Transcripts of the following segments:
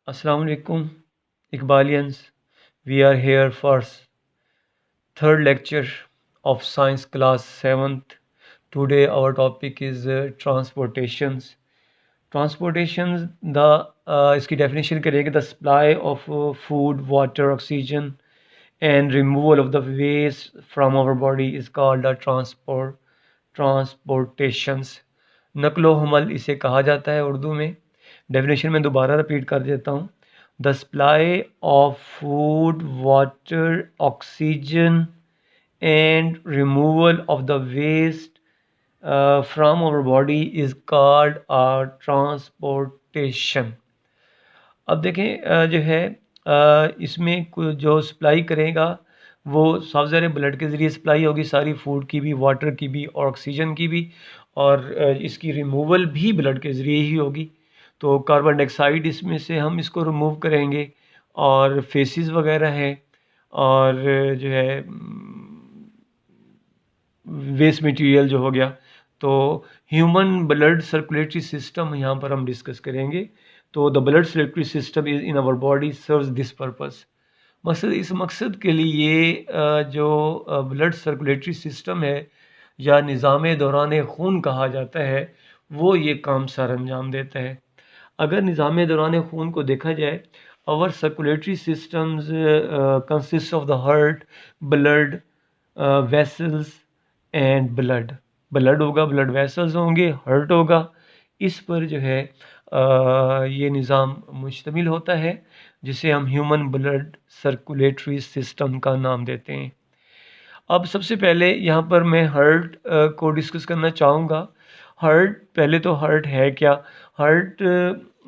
Assalamu alaikum, Iqbalians. We are here for third lecture of science class 7th. Today our topic is transportations. Transportations इसकी definition करेंगे the supply of food, water, oxygen and removal of the waste from our body is called the transportations. नकलो हमल इसे कहा जाता है उर्दू में. Definition में दोबारा रिपीट कर देता हूँ. The supply of food, water, oxygen and removal of the waste from our body is called a transportation. अब देखें जो है इसमें जो सप्लाई करेगा वो सबसे ज़्यादा ब्लड के ज़रिए सप्लाई होगी, सारी फूड की भी, वाटर की भी और ऑक्सीजन की भी, और इसकी रिमूवल भी ब्लड के ज़रिए ही होगी. तो कार्बन डाइऑक्साइड इसमें से हम इसको रिमूव करेंगे और फेसिस वगैरह है और जो है वेस्ट मटेरियल जो हो गया. तो ह्यूमन ब्लड सर्कुलेटरी सिस्टम यहाँ पर हम डिस्कस करेंगे. तो the blood circulatory system is in our body serves this purpose. इस मकसद के लिए जो ब्लड सर्कुलेटरी सिस्टम है या निज़ाम दौरान खून कहा जाता है वो ये काम सर अंजाम देता है. अगर निज़ाम दौरान खून को देखा जाए, our circulatory systems consist of the heart, blood vessels and blood होगा, ब्लड वेसल्स होंगे, हार्ट होगा. इस पर जो है ये निज़ाम मुश्तमिल होता है जिसे हम ह्यूमन ब्लड सर्कुलेटरी सिस्टम का नाम देते हैं. अब सबसे पहले यहाँ पर मैं हार्ट को डिस्कस करना चाहूँगा. पहले तो हार्ट है क्या? Heart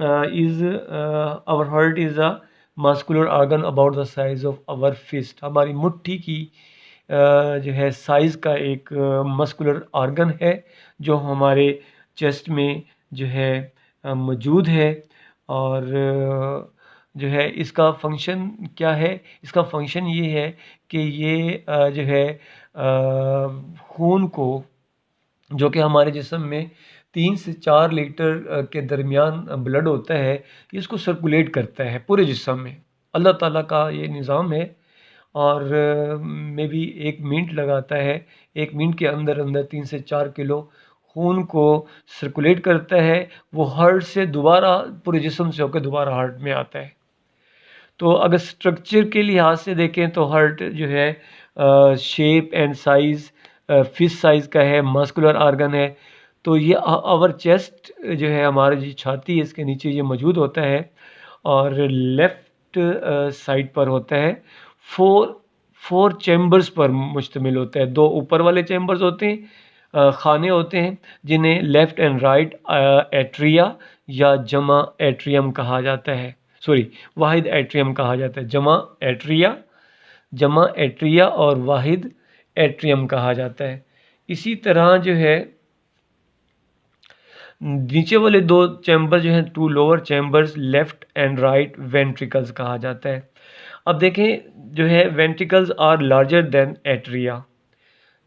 heart is a muscular organ about the size of our fist. हमारी मुट्ठी की जो है साइज़ का एक मस्कुलर ऑर्गन है जो हमारे चेस्ट में जो है मौजूद है. और जो है इसका फंक्शन क्या है? इसका फंक्शन ये है कि ये जो है खून को, जो कि हमारे जिस्म में 3 से 4 लीटर के दरमियान ब्लड होता है, इसको सर्कुलेट करता है पूरे जिस्म में. अल्लाह ताला का ये निज़ाम है और मे बी 1 मिनट लगाता है. 1 मिनट के अंदर अंदर 3 से 4 किलो खून को सर्कुलेट करता है. वो हार्ट से दोबारा पूरे जिस्म से होकर दोबारा हार्ट में आता है. तो अगर स्ट्रक्चर के लिहाज से देखें तो हार्ट जो है shape and size fish size का है, मस्कुलर ऑर्गन है. तो ये आवर चेस्ट जो है, हमारी जो छाती है इसके नीचे ये मौजूद होता है और लेफ़्ट साइड पर होता है. 4 चैम्बर्स पर मुश्तमिल होता है. 2 ऊपर वाले चैम्बर्स होते हैं, खाने होते हैं जिन्हें लेफ़्ट एंड राइट एट्रिया या जमा एट्रियम कहा जाता है. वाहिद एट्रियम कहा जाता है. जमा एट्रिया और वाहिद एट्रियम कहा जाता है. इसी तरह जो है नीचे वाले 2 चैम्बर जो हैं, 2 lower chambers, left and right ventricles कहा जाता है. अब देखें जो है ventricles are larger than atria.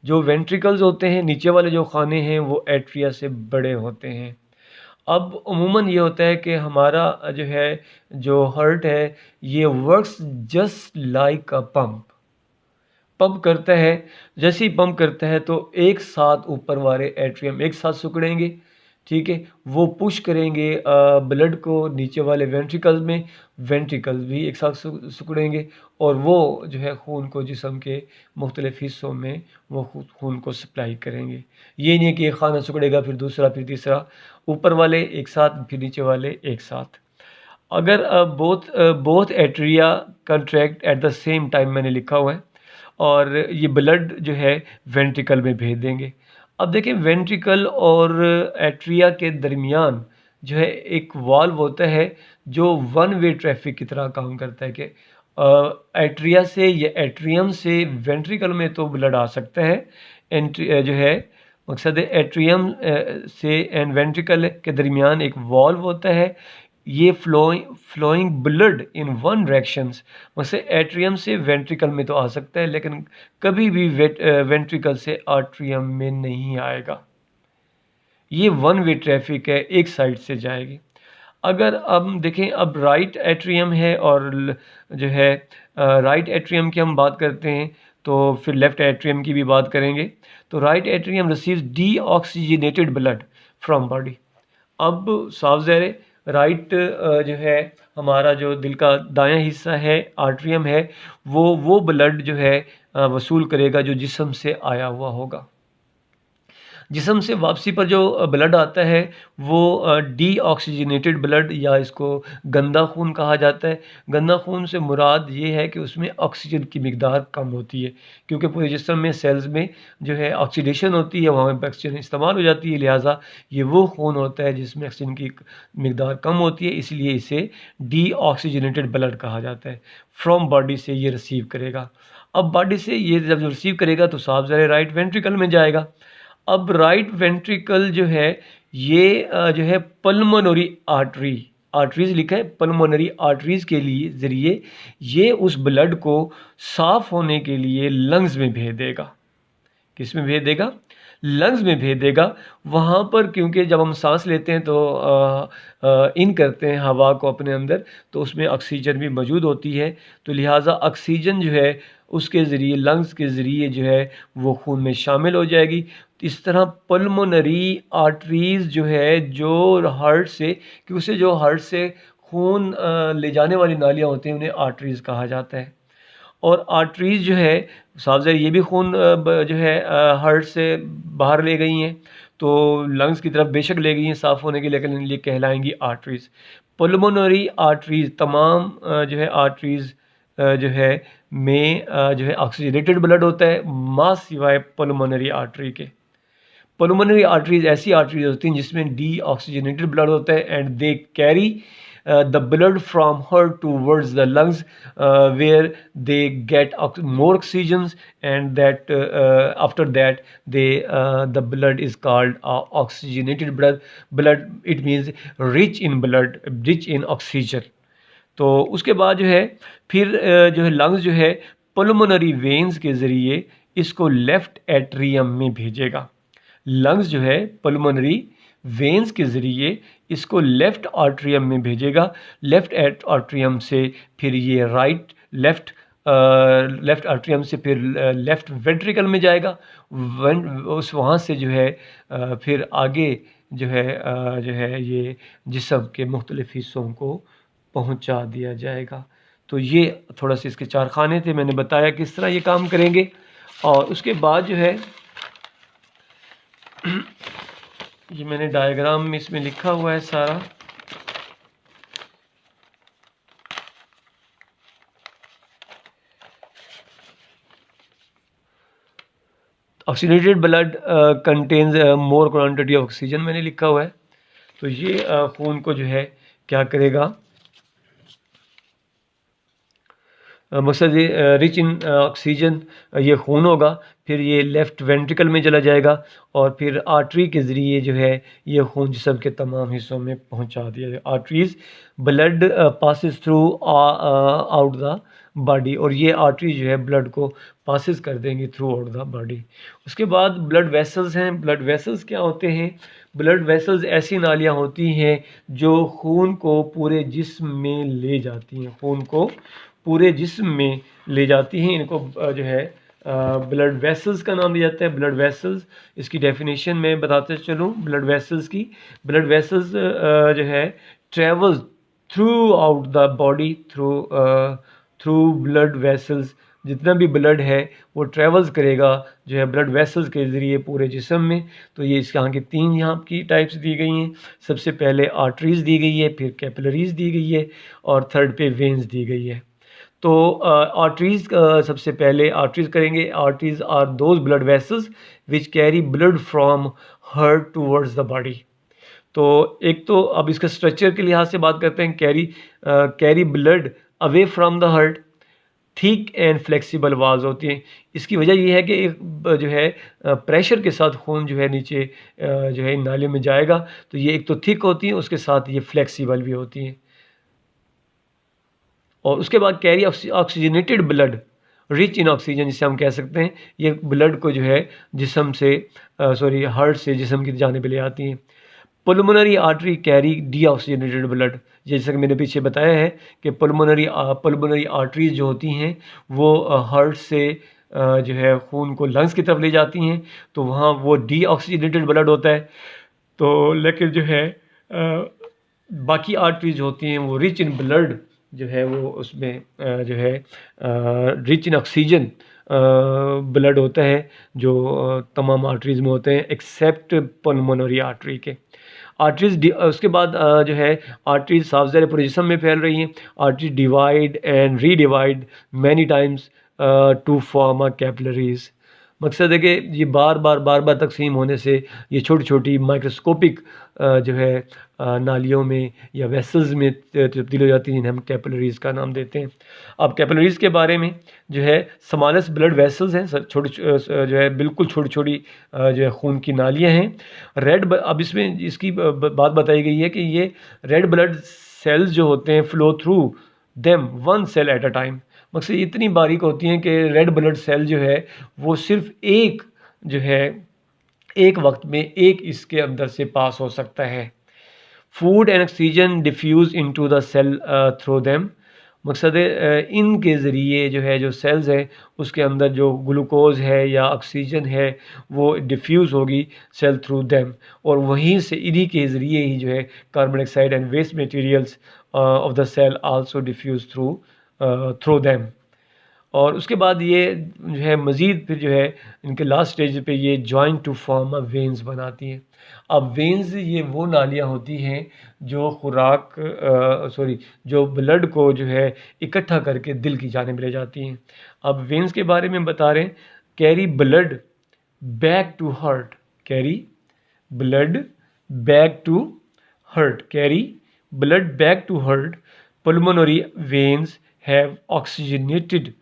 जो वेंट्रिकल्स होते हैं, नीचे वाले जो खाने हैं, वो एट्रिया से बड़े होते हैं. अब उमूमन ये होता है कि हमारा जो है जो हार्ट है ये वर्क्स जस्ट लाइक अ पंप करता है. जैसे ही पंप करता है तो एक साथ ऊपर वाले एट्रियम एक साथ सिकुड़ेंगे, ठीक है. वो पुश करेंगे ब्लड को नीचे वाले वेंट्रिकल्स में, वेंट्रिकल्स भी एक साथ सिकुड़ेंगे और वो जो है खून को जिस्म के मुख्तलिफ हिस्सों में वो खून को सप्लाई करेंगे. ये नहीं है कि एक खाना सिकुड़ेगा फिर दूसरा फिर तीसरा, ऊपर वाले एक साथ फिर नीचे वाले एक साथ. अगर both atria contract at the same time, मैंने लिखा हुआ है, और ये ब्लड जो है वेंट्रिकल में भेज देंगे. अब देखें वेंट्रिकल और एट्रिया के दरमियान जो है एक वाल्व होता है जो वन वे ट्रैफिक की तरह काम करता है कि एट्रिया से या एट्रियम से वेंट्रिकल में तो ब्लड आ सकता है. जो है मकसद है एट्रियम से एंड वेंट्रिकल के दरमियान एक वाल्व होता है. ये flowing blood in one directions, वैसे एट्रियम से वेंट्रिकल में तो आ सकता है लेकिन कभी भी वेंट्रिकल से आर्ट्रियम में नहीं आएगा. ये वन वे ट्रैफिक है, एक साइड से जाएगी. अगर अब देखें, अब राइट एट्रियम है और जो है राइट एट्रियम की हम बात करते हैं, तो फिर लेफ्ट एट्रियम की भी बात करेंगे। तो right atrium receives deoxygenated blood from body. अब साफ ज़ाहिर है राइट जो है हमारा जो दिल का दायां हिस्सा है, आर्ट्रियम है, वो ब्लड जो है वसूल करेगा जो जिस्म से आया हुआ होगा। जिस्म से वापसी पर जो ब्लड आता है वो डीऑक्सीजनेटेड ब्लड, या इसको गंदा खून कहा जाता है। गंदा खून से मुराद ये है कि उसमें ऑक्सीजन की मिकदार कम होती है, क्योंकि पूरे जिस्म में सेल्स में जो है ऑक्सीडेशन होती है, वहाँ पर ऑक्सीजन इस्तेमाल हो जाती है, लिहाजा ये वो खून होता है जिसमें ऑक्सीजन की मिकदार कम होती है, इसलिए इसे डीऑक्सीजनेटेड ब्लड कहा जाता है। फ्रॉम बॉडी से ये रिसीव करेगा। अब बॉडी से ये जब रिसीव करेगा तो साफ ज़ाहिर राइट वेंट्रिकल में जाएगा। अब राइट वेंट्रिकल जो है ये जो है पल्मोनरी आर्टरीज लिखा है, पल्मोनरी आर्टरीज के लिए ज़रिए ये उस ब्लड को साफ़ होने के लिए लंग्स में भेज देगा। किस में भेज देगा? लंग्स में भेज देगा। वहाँ पर क्योंकि जब हम सांस लेते हैं तो इन करते हैं हवा को अपने अंदर, तो उसमें ऑक्सीजन भी मौजूद होती है, तो लिहाजा ऑक्सीजन जो है उसके ज़रिए, लंग्स के ज़रिए जो है वो खून में शामिल हो जाएगी। इस तरह पल्मोनरी आर्टरीज़ जो है, जो हार्ट से, कि उसे जो हार्ट से खून ले जाने वाली नालियाँ होती हैं उन्हें आर्टरीज़ कहा जाता है। और आर्टरीज़ जो है साफ ज़ाहिर ये भी खून जो है हार्ट से बाहर ले गई हैं, तो लंग्स की तरफ बेशक ले गई हैं साफ़ होने के लिए, लेकिन ये कहलाएंगी आर्टरीज़। पल्मोनरी आर्टरीज़ तमाम जो है आर्टरीज़ जो है में जो है ऑक्सीजनेटेड ब्लड होता है, मास सिवाय पल्मोनरी आर्टरी के। पल्मोनरी आर्टरीज ऐसी आर्टरीज होती हैं जिसमें डीऑक्सीजनेटेड ब्लड होता है, and they carry the blood from heart towards the lungs where they get more oxygen, and that after that they the blood is called oxygenated blood. It means rich in blood, rich in oxygen. तो उसके बाद जो है फिर जो है lungs जो है पल्मोनरी वेन्स के ज़रिए इसको लेफ़्ट एट्रियम में भेजेगा। लंग्स जो है पल्मोनरी वेन्स के ज़रिए इसको लेफ़्ट आर्ट्रियम में भेजेगा। लेफ़्ट आर्ट्रियम से फिर ये लेफ़्ट आर्ट्रियम से फिर लेफ़्ट वेंट्रिकल में जाएगा। उस वहाँ से जो है फिर आगे जो है ये जिस्म के मुख्तलिफ़ हिस्सों को पहुँचा दिया जाएगा। तो ये थोड़ा सा इसके चार खाने थे, मैंने बताया किस तरह ये काम करेंगे। और उसके बाद जो है ये मैंने डायग्राम में इसमें लिखा हुआ है सारा। Oxygenated blood contains more quantity of oxygen मैंने लिखा हुआ है। तो ये खून को जो है क्या करेगा, मकसद रिच इन ऑक्सीजन ये खून होगा, फिर ये लेफ़्ट वेंट्रिकल में चला जाएगा और फिर आर्टरी के ज़रिए जो है ये खून जिस्म के तमाम हिस्सों में पहुंचा दिया जाएगा। Arteries blood passes through out the body, और ये आर्टरी जो है ब्लड को पासिस कर देंगे थ्रू आउट द बॉडी। उसके बाद ब्लड वेसल्स हैं। ब्लड वेसल्स क्या होते हैं? ब्लड वेसल्स ऐसी नालियाँ होती हैं जो खून को पूरे जिस्म में ले जाती हैं, खून को पूरे जिस्म में ले जाती हैं। इनको जो है ब्लड वेसल्स का नाम दिया जाता है। ब्लड वेसल्स, इसकी डेफिनेशन में बताते चलूँ ब्लड वेसल्स की। ब्लड वेसल्स जो है travels through out the body through blood vessels. जितना भी ब्लड है वो ट्रेवल्स करेगा जो है ब्लड वेसल्स के ज़रिए पूरे जिस्म में। तो ये इसके यहाँ की तीन यहाँ की टाइप्स दी गई हैं। सबसे पहले आर्टरीज़ दी गई है, फिर कैपिलरीज़ दी गई है, और थर्ड पे वेन्स दी गई है। तो आर्टरीज़ सबसे पहले आर्टरीज़ करेंगे। Arteries are those blood vessels which carry blood from heart towards the body. तो एक तो अब इसका स्ट्रक्चर के लिहाज से बात करते हैं। Carry blood away from the heart. Thick and flexible walls होती हैं। इसकी वजह यह है कि एक जो है प्रेशर के साथ खून जो है नीचे जो है नाले में जाएगा, तो ये एक तो थिक होती हैं, उसके साथ ये फ्लेक्सिबल भी होती हैं। और उसके बाद carry oxygenated blood rich in oxygen, जिसे हम कह सकते हैं। ये ब्लड को जो है जिस्म से हार्ट से जिस्म की जानिब ले आती हैं। पुल्मोनरी आर्टरी कैरी डीऑक्सीजनेटेड ब्लड, जैसा कि मैंने पीछे बताया है कि पुल्मोनरी आर्टरीज जो होती हैं वो हार्ट से जो है खून को लंग्स की तरफ ले जाती हैं, तो वहाँ वो डीऑक्सीजनेटेड ब्लड होता है। तो लेकिन जो है बाकी आर्टरीज होती हैं वो रिच इन ब्लड, जो है वो उसमें जो है रिच इन ऑक्सीजन ब्लड होता है, जो तमाम आर्टरीज में होते हैं एक्सेप्ट पल्मोनरी आर्टरी के। आर्टरीज उसके बाद जो है आर्टरीज साफ ज़र पूरे जिस्म में फैल रही हैं। Arteries divide and redivide many times to form capillaries. मकसद है कि ये बार बार तकसीम होने से ये छोटी छोटी माइक्रोस्कोपिक जो है नालियों में या वेसल्स में तब्दील हो जाती हैं, जिन्हें हम कैपिलरीज़ का नाम देते हैं। अब कैपिलरीज़ के बारे में जो है स्मॉलेस्ट ब्लड वेसल्स हैं, छोटी जो है बिल्कुल छोटी छोटी जो है खून की नालियाँ हैं। अब इसमें इसकी बात बताई गई है कि ये रेड ब्लड सेल्स जो होते हैं flow through them one cell at a time. मकसद इतनी बारीक होती हैं कि रेड ब्लड सेल जो है वो सिर्फ एक जो है एक वक्त में एक इसके अंदर से पास हो सकता है। Food and oxygen diffuse into the cell through them. मकसद इनके ज़रिए जो है जो सेल्स हैं उसके अंदर जो ग्लूकोज़ है या ऑक्सीजन है वो डिफ्यूज़ होगी सेल थ्रू देम, और वहीं से इन्हीं के ज़रिए ही जो है carbon dioxide and waste materials of the cell also diffuse through them. और उसके बाद ये जो है मज़ीद फिर जो है इनके लास्ट स्टेज पे ये जॉइन टू फॉर्म वेंस बनाती हैं। अब वेंस ये वो नालियाँ होती हैं जो जो ब्लड को जो है इकट्ठा करके दिल की जानिब ले जाती हैं। अब वेंस के बारे में बता रहे हैं, carry blood back to heart, carry blood back to heart, carry blood back to heart. pulmonary veins have oxygenated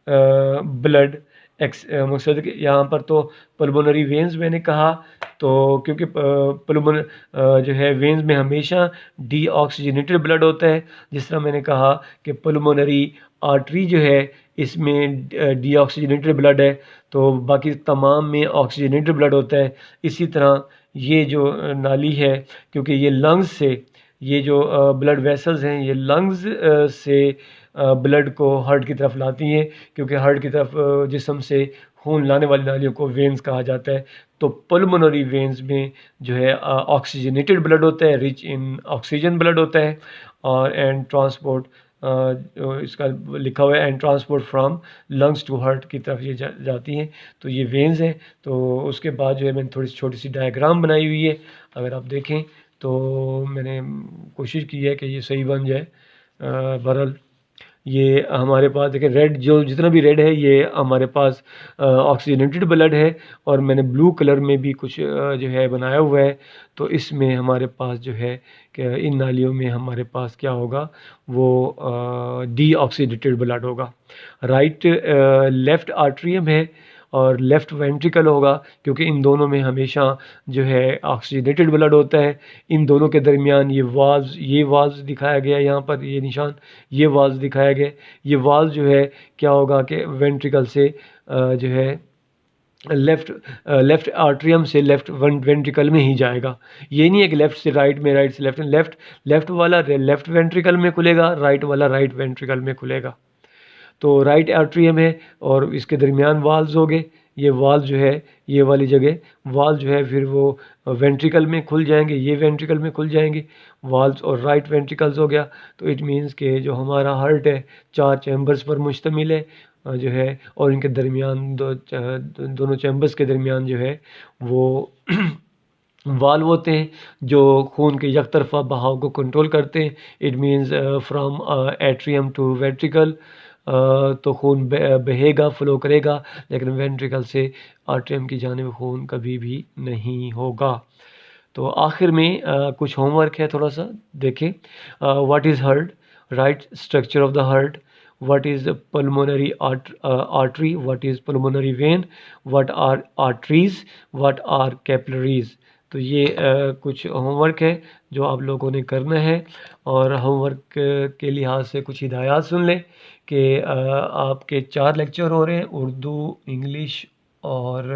blood मकसद कि यहाँ पर तो पल्मोनरी वेंस मैंने कहा, तो क्योंकि जो है वेंस में हमेशा डीऑक्सीजनेटेड ब्लड होता है। जिस तरह मैंने कहा कि पल्मोनरी आर्टरी जो है इसमें डीऑक्सीजनेटेड ब्लड है, तो बाकी तमाम में ऑक्सीजनेटेड ब्लड होता है। इसी तरह ये जो नाली है, क्योंकि ये लंग्स से ये जो ब्लड वेसल्स हैं ये लंग्स से ब्लड को हार्ट की तरफ लाती हैं, क्योंकि हार्ट की तरफ जिस्म से खून लाने वाली नालियों को वेंस कहा जाता है। तो पल्मोनरी वेंस में जो है ऑक्सीजनेटेड ब्लड होता है, रिच इन ऑक्सीजन ब्लड होता है, और एंड ट्रांसपोर्ट इसका लिखा हुआ है and transport from lungs to heart की तरफ ये जाती हैं। तो ये वेंस हैं। तो उसके बाद जो है मैंने थोड़ी छोटी सी डायग्राम बनाई हुई है, अगर आप देखें तो मैंने कोशिश की है कि ये सही बन जाए। बहरहाल ये हमारे पास देखिए रेड जो जितना भी रेड है ये हमारे पास ऑक्सीजनेटेड ब्लड है, और मैंने ब्लू कलर में भी कुछ जो है बनाया हुआ है। तो इसमें हमारे पास जो है कि इन नालियों में हमारे पास क्या होगा, वो डीऑक्सीडेटेड ब्लड होगा। राइट लेफ़्ट आर्टरियम है और लेफ़्ट वेंट्रिकल होगा, क्योंकि इन दोनों में हमेशा जो है ऑक्सीजनेटेड ब्लड होता है। इन दोनों के दरमियान ये वाल्व्स दिखाया गया है, यहाँ पर ये निशान ये वाल्व्स दिखाया गया। ये वाल्व जो है क्या होगा कि वेंट्रिकल से जो है लेफ़्ट आर्टरियम से लेफ़्ट वेंट्रिकल में ही जाएगा। ये नहीं है कि लेफ़्ट से राइट में, राइट से लेफ़्ट में। लेफ़्ट वाला लेफ़्ट वेंट्रिकल में खुलेगा, राइट वाला राइट वेंट्रिकल में खुलेगा। तो राइट आर्टरियम है और इसके दरमियान वाल्व्स हो गए। ये वाल्व जो है ये वाली जगह वाल्व जो है फिर वो वेंट्रिकल में खुल जाएंगे, ये वेंट्रिकल में खुल जाएंगे वाल्व्स, और राइट वेंट्रिकल्स हो गया। तो इट मीन्स कि जो हमारा हार्ट है 4 चैम्बर्स पर मुश्तमिल है जो है, और इनके दरमियान दोनों चैम्बर्स के दरमियान जो है वो वाल्व होते हैं जो खून के एक तरफा बहाव को कंट्रोल करते हैं। It means from atrium to ventricle, तो खून बहेगा, फ्लो करेगा, लेकिन वेंट्रिकल से आर्टरियम की जानिब खून कभी भी नहीं होगा। तो आखिर में कुछ होमवर्क है, थोड़ा सा देखें। What is heart, right structure of the heart, what is the pulmonary artery, what is pulmonary vein, what are arteries, what are capillaries। तो ये कुछ होमवर्क है जो आप लोगों ने करना है, और होमवर्क के लिहाज से कुछ हिदायत सुन लें कि आपके 4 लेक्चर हो रहे हैं, उर्दू, इंग्लिश और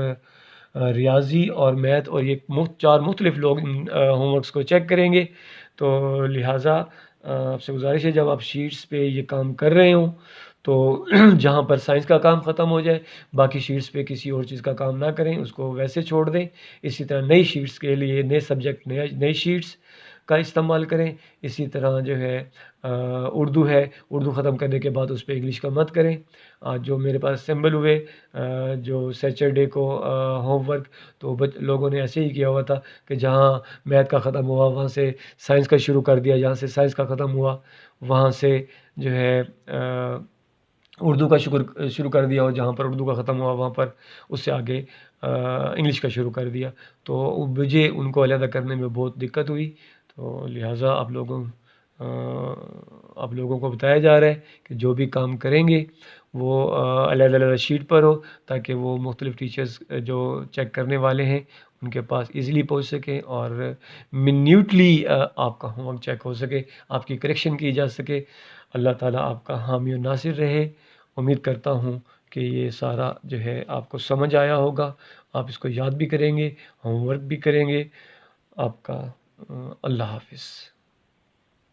रियाजी और मैथ और ये चार मुख्तलिफ लोग इन होमवर्क्स को चेक करेंगे। तो लिहाजा आपसे गुजारिश है, जब आप शीट्स पे ये काम कर रहे हों तो जहाँ पर साइंस का काम ख़त्म हो जाए, बाकी शीट्स पे किसी और चीज़ का काम ना करें, उसको वैसे छोड़ दें। इसी तरह नई शीट्स के लिए नए सब्जेक्ट नई शीट्स का इस्तेमाल करें। इसी तरह जो है उर्दू है, उर्दू ख़त्म करने के बाद उस पे इंग्लिश का मत करें। जो मेरे पास असेंबल हुए जो सैटरडे को होमवर्क, तो लोगों ने ऐसे ही किया हुआ था कि जहाँ मैथ का ख़त्म हुआ वहाँ से साइंस का शुरू कर दिया, जहाँ से साइंस का ख़त्म हुआ वहाँ से जो है उर्दू का शुरू कर दिया, और जहाँ पर उर्दू का ख़त्म हुआ वहाँ पर उससे आगे इंग्लिश का शुरू कर दिया। तो मुझे उनको अलग करने में बहुत दिक्कत हुई। तो लिहाजा आप लोगों को बताया जा रहा है कि जो भी काम करेंगे वो अलग-अलग शीट पर हो, ताकि वो मुख्तलिफ टीचर्स जो चेक करने वाले हैं उनके पास ईज़िली पहुँच सकें और मिन्यूटली आपका होमवर्क चेक हो सके, आपकी करेक्शन की जा सके। अल्लाह ताला आपका हामी और नासिर रहे। उम्मीद करता हूँ कि ये सारा जो है आपको समझ आया होगा, आप इसको याद भी करेंगे, होमवर्क भी करेंगे। आपका अल्लाह हाफ़िज़।